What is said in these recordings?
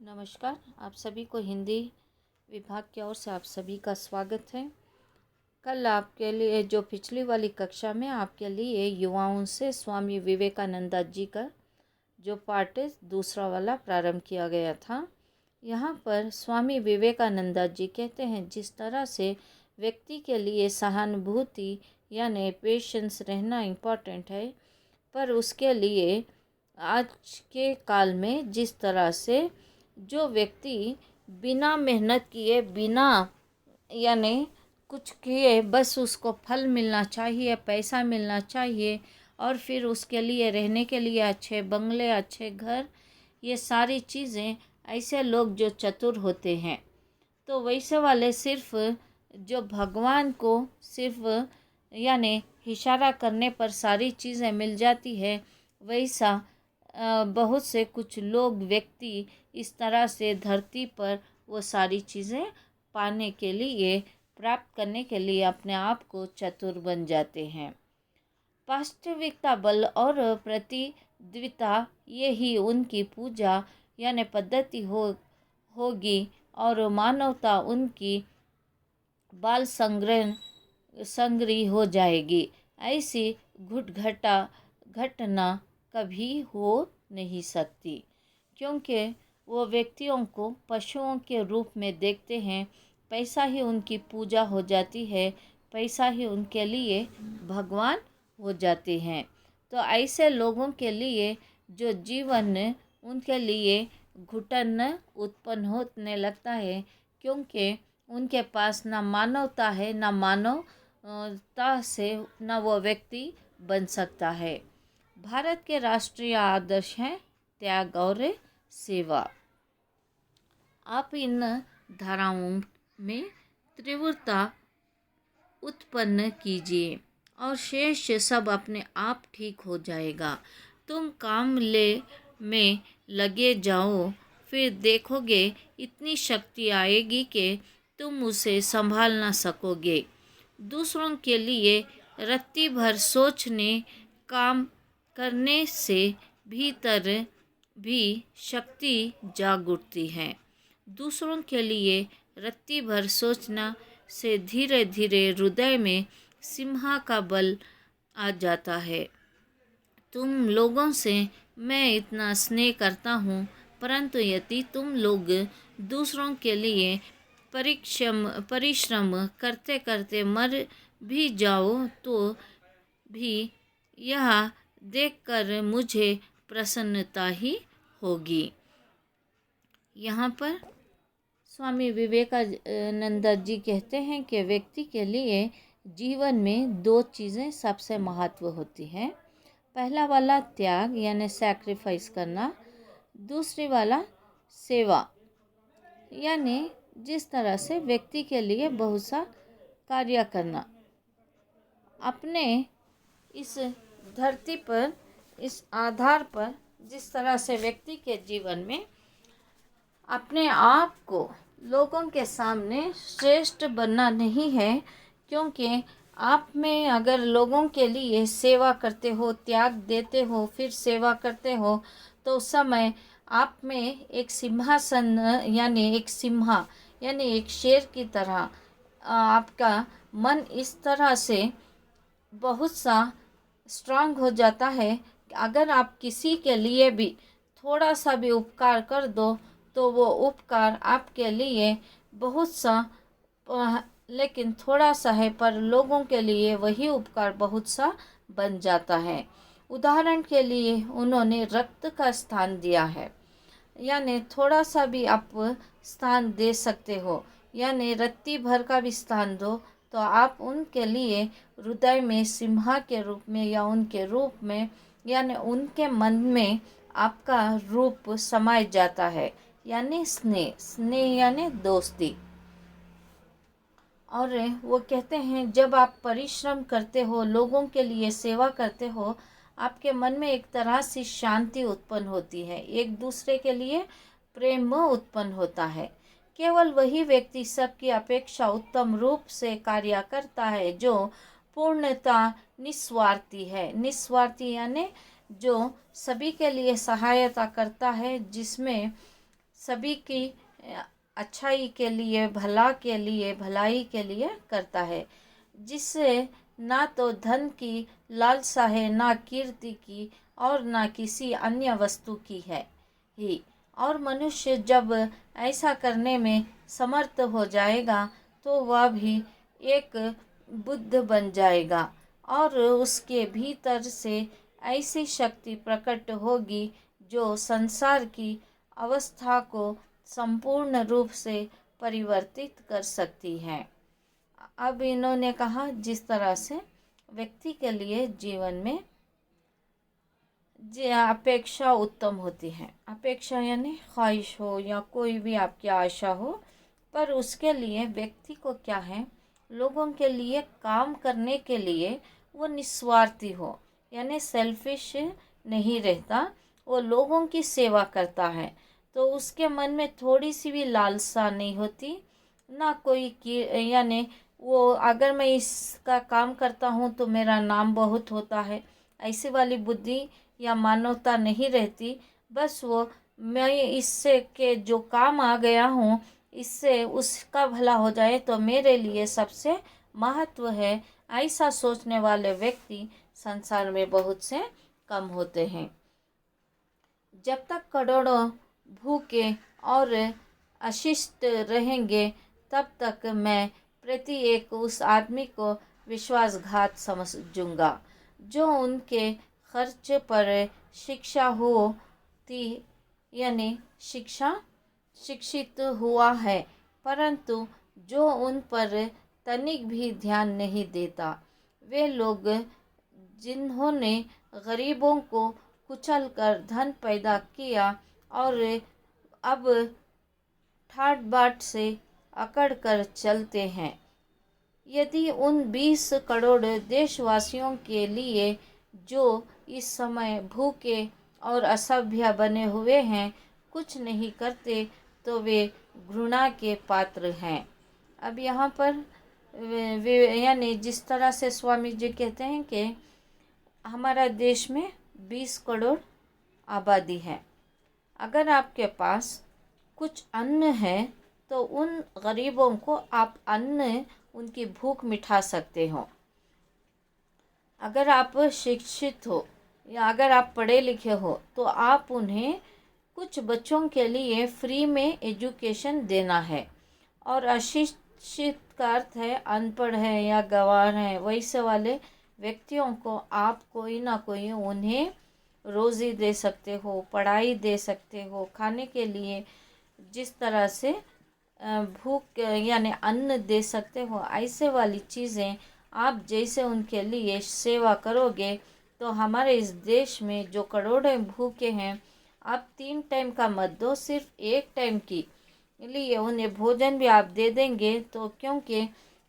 नमस्कार। आप सभी को हिंदी विभाग की ओर से आप सभी का स्वागत है। कल आपके लिए जो पिछली वाली कक्षा में आपके लिए युवाओं से स्वामी विवेकानंद जी का जो पार्ट दूसरा वाला प्रारंभ किया गया था। यहाँ पर स्वामी विवेकानंद जी कहते हैं जिस तरह से व्यक्ति के लिए सहानुभूति यानी पेशेंस रहना इम्पॉर्टेंट है, पर उसके लिए आज के काल में जिस तरह से जो व्यक्ति बिना मेहनत किए बिना यानी कुछ किए बस उसको फल मिलना चाहिए, पैसा मिलना चाहिए और फिर उसके लिए रहने के लिए अच्छे बंगले, अच्छे घर, ये सारी चीज़ें ऐसे लोग जो चतुर होते हैं, तो वैसे वाले सिर्फ जो भगवान को सिर्फ यानी इशारा करने पर सारी चीज़ें मिल जाती है, वैसा बहुत से कुछ लोग व्यक्ति इस तरह से धरती पर वो सारी चीज़ें पाने के लिए, प्राप्त करने के लिए अपने आप को चतुर बन जाते हैं। वास्तविकता बल और प्रतिद्वंद्विता ये ही उनकी पूजा यानी पद्धति होगी और मानवता उनकी बाल संग्रही हो जाएगी। ऐसी घटना कभी हो नहीं सकती, क्योंकि वो व्यक्तियों को पशुओं के रूप में देखते हैं। पैसा ही उनकी पूजा हो जाती है, पैसा ही उनके लिए भगवान हो जाते हैं। तो ऐसे लोगों के लिए जो जीवन उनके लिए घुटन उत्पन्न होने लगता है, क्योंकि उनके पास ना मानवता है, ना मानवता से ना वो व्यक्ति बन सकता है। भारत के राष्ट्रीय आदर्श हैं त्याग और सेवा। आप इन धाराओं में तीव्रता उत्पन्न कीजिए और शेष सब अपने आप ठीक हो जाएगा। तुम काम में लगे जाओ, फिर देखोगे इतनी शक्ति आएगी कि तुम उसे संभाल ना सकोगे। दूसरों के लिए रत्ती भर सोचने काम करने से भीतर भी शक्ति जाग उठती है। दूसरों के लिए रत्ती भर सोचना से धीरे धीरे हृदय में सिंहा का बल आ जाता है। तुम लोगों से मैं इतना स्नेह करता हूँ, परंतु यदि तुम लोग दूसरों के लिए परिश्रम करते करते मर भी जाओ तो भी यह देखकर मुझे प्रसन्नता ही होगी। यहाँ पर स्वामी विवेकानंद जी कहते हैं कि व्यक्ति के लिए जीवन में दो चीज़ें सबसे महत्व होती हैं। पहला वाला त्याग यानी सैक्रिफाइस करना, दूसरी वाला सेवा यानी जिस तरह से व्यक्ति के लिए बहुत सा कार्य करना। अपने इस धरती पर इस आधार पर जिस तरह से व्यक्ति के जीवन में अपने आप को लोगों के सामने श्रेष्ठ बनना नहीं है, क्योंकि आप में अगर लोगों के लिए सेवा करते हो, त्याग देते हो, फिर सेवा करते हो, तो उस समय आप में एक सिंहासन यानी एक सिंहा यानी एक शेर की तरह आपका मन इस तरह से बहुत सा स्ट्रांग हो जाता है। अगर आप किसी के लिए भी थोड़ा सा भी उपकार कर दो तो वो उपकार आपके लिए बहुत सा लेकिन थोड़ा सा है, पर लोगों के लिए वही उपकार बहुत सा बन जाता है। उदाहरण के लिए उन्होंने रक्त का स्थान दिया है, यानी थोड़ा सा भी आप स्थान दे सकते हो, यानी रत्ती भर का भी स्थान दो, तो आप उनके लिए हृदय में सिंहा के रूप में या उनके रूप में यानी उनके मन में आपका रूप समाय जाता है, यानी स्नेह यानी दोस्ती। और वो कहते हैं जब आप परिश्रम करते हो, लोगों के लिए सेवा करते हो, आपके मन में एक तरह से शांति उत्पन्न होती है, एक दूसरे के लिए प्रेम उत्पन्न होता है। केवल वही व्यक्ति सबकी अपेक्षा उत्तम रूप से कार्य करता है जो पूर्णता निस्वार्थी है। निस्वार्थी यानी जो सभी के लिए सहायता करता है, जिसमें सभी की अच्छाई के लिए, भलाई के लिए करता है, जिससे ना तो धन की लालसा है, ना कीर्ति की, और ना किसी अन्य वस्तु की है ही। और मनुष्य जब ऐसा करने में समर्थ हो जाएगा तो वह भी एक बुद्ध बन जाएगा, और उसके भीतर से ऐसी शक्ति प्रकट होगी जो संसार की अवस्था को संपूर्ण रूप से परिवर्तित कर सकती है। अब इन्होंने कहा जिस तरह से व्यक्ति के लिए जीवन में अपेक्षा उत्तम होती है। अपेक्षा यानी ख्वाहिश हो या कोई भी आपकी आशा हो, पर उसके लिए व्यक्ति को क्या है, लोगों के लिए काम करने के लिए वो निस्वार्थी हो, यानी सेल्फिश नहीं रहता, वो लोगों की सेवा करता है। तो उसके मन में थोड़ी सी भी लालसा नहीं होती, ना कोई की, यानी वो अगर मैं इसका काम करता हूँ तो मेरा नाम बहुत होता है, ऐसी वाली बुद्धि या मानवता नहीं रहती। बस वो मैं इससे के जो काम आ गया हूँ, इससे उसका भला हो जाए तो मेरे लिए सबसे महत्व है, ऐसा सोचने वाले व्यक्ति संसार में बहुत से कम होते हैं। जब तक करोड़ों भूखे और अशिष्ट रहेंगे, तब तक मैं प्रति एक उस आदमी को विश्वासघात समझूंगा जो उनके खर्च पर शिक्षा होती, यानी शिक्षित हुआ है, परंतु जो उन पर तनिक भी ध्यान नहीं देता। वे लोग जिन्होंने गरीबों को कुचल कर धन पैदा किया और अब ठाट बाट से अकड़ कर चलते हैं, यदि उन 20 करोड़ देशवासियों के लिए जो इस समय भूखे और असभ्य बने हुए हैं कुछ नहीं करते, तो वे घृणा के पात्र हैं। अब यहाँ पर यानी जिस तरह से स्वामी जी कहते हैं कि हमारा देश में 20 करोड़ आबादी है, अगर आपके पास कुछ अन्न है तो उन गरीबों को आप अन्न, उनकी भूख मिटा सकते हो। अगर आप शिक्षित हो या अगर आप पढ़े लिखे हो तो आप उन्हें कुछ बच्चों के लिए फ्री में एजुकेशन देना है। और अशिक्षित का अर्थ है अनपढ़ है या गंवार है, वैसे वाले व्यक्तियों को आप कोई ना कोई उन्हें रोज़ी दे सकते हो, पढ़ाई दे सकते हो, खाने के लिए जिस तरह से भूख यानी अन्न दे सकते हो, ऐसे वाली चीज़ें आप जैसे उनके लिए सेवा करोगे तो हमारे इस देश में जो करोड़ों भूखे हैं, आप 3 टाइम का मत दो, सिर्फ 1 टाइम की लिए उन्हें भोजन भी आप दे देंगे। तो क्योंकि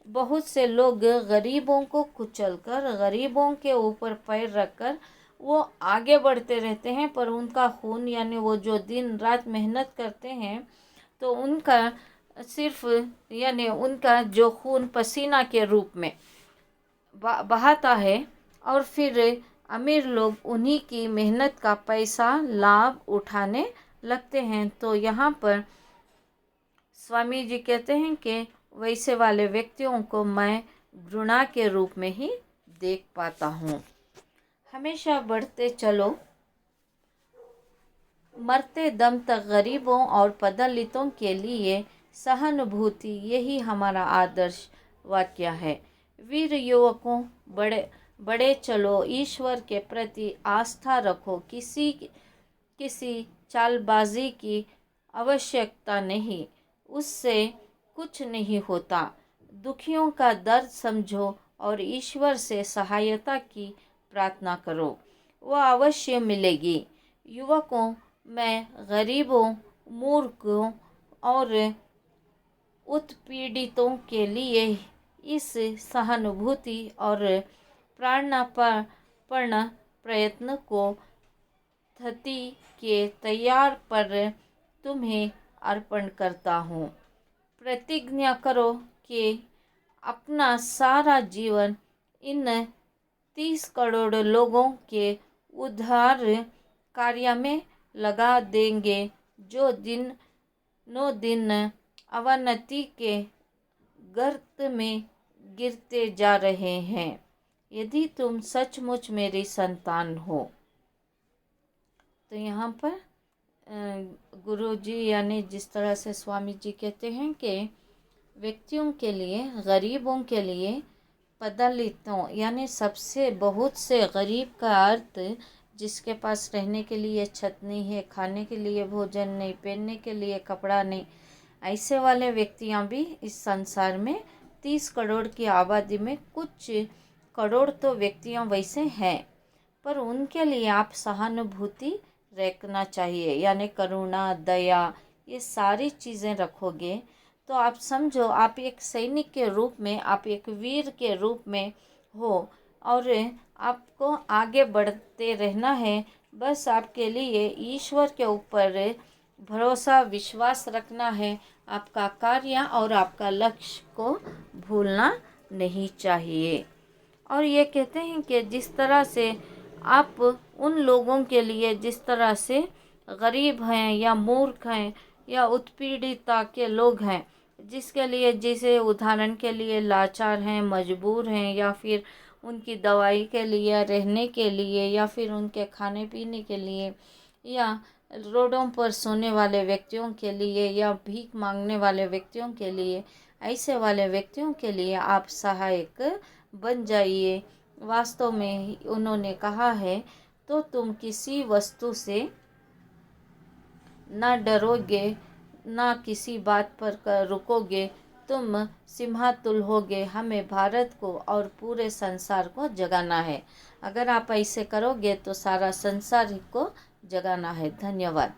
बहुत से लोग गरीबों को कुचलकर, गरीबों के ऊपर पैर रखकर वो आगे बढ़ते रहते हैं, पर उनका खून यानी वो जो दिन रात मेहनत करते हैं तो उनका सिर्फ यानी उनका जो खून पसीना के रूप में बहाता है, और फिर अमीर लोग उन्हीं की मेहनत का पैसा लाभ उठाने लगते हैं। तो यहाँ पर स्वामी जी कहते हैं कि वैसे वाले व्यक्तियों को मैं घृणा के रूप में ही देख पाता हूँ। हमेशा बढ़ते चलो, मरते दम तक गरीबों और पददलितों के लिए सहानुभूति, यही हमारा आदर्श वाक्य है। वीर युवकों, बड़े चलो, ईश्वर के प्रति आस्था रखो, किसी चालबाजी की आवश्यकता नहीं, उससे कुछ नहीं होता। दुखियों का दर्द समझो और ईश्वर से सहायता की प्रार्थना करो, वह अवश्य मिलेगी। युवकों, मैं गरीबों, मूर्खों और उत्पीड़ितों के लिए इस सहानुभूति और प्राणपण प्रयत्न को धरती के तैयार पर तुम्हें अर्पण करता हूँ। प्रतिज्ञा करो कि अपना सारा जीवन इन 30 करोड़ लोगों के उद्धार कार्य में लगा देंगे, जो दिन 9 दिन अवनति के गर्त में गिरते जा रहे हैं। यदि तुम सचमुच मेरी संतान हो। तो यहाँ पर गुरु जी यानी जिस तरह से स्वामी जी कहते हैं कि व्यक्तियों के लिए, गरीबों के लिए, पदलितों यानी सबसे बहुत से गरीब का अर्थ जिसके पास रहने के लिए छत नहीं है, खाने के लिए भोजन नहीं, पहनने के लिए कपड़ा नहीं, ऐसे वाले व्यक्तियाँ भी इस संसार में 30 करोड़ की आबादी में कुछ करोड़ तो व्यक्तियाँ वैसे हैं, पर उनके लिए आप सहानुभूति रखना चाहिए, यानी करुणा, दया, ये सारी चीज़ें रखोगे तो आप समझो आप एक सैनिक के रूप में, आप एक वीर के रूप में हो और आपको आगे बढ़ते रहना है। बस आपके लिए ईश्वर के ऊपर भरोसा, विश्वास रखना है। आपका कार्य और आपका लक्ष्य को भूलना नहीं चाहिए। और ये कहते हैं कि जिस तरह से आप उन लोगों के लिए जिस तरह से गरीब हैं या मूर्ख हैं या उत्पीड़िता के लोग हैं, जिसके लिए, जैसे उदाहरण के लिए लाचार हैं, मजबूर हैं, या फिर उनकी दवाई के लिए, रहने के लिए, या फिर उनके खाने पीने के लिए, या रोडों पर सोने वाले व्यक्तियों के लिए, या भीख मांगने वाले व्यक्तियों के लिए, ऐसे वाले व्यक्तियों के लिए आप सहायक बन जाइए। वास्तव में उन्होंने कहा है, तो तुम किसी वस्तु से ना डरोगे, ना किसी बात पर रुकोगे, तुम सिंहातुल होगे। हमें भारत को और पूरे संसार को जगाना है। अगर आप ऐसे करोगे तो सारा संसार को जगाना है। धन्यवाद।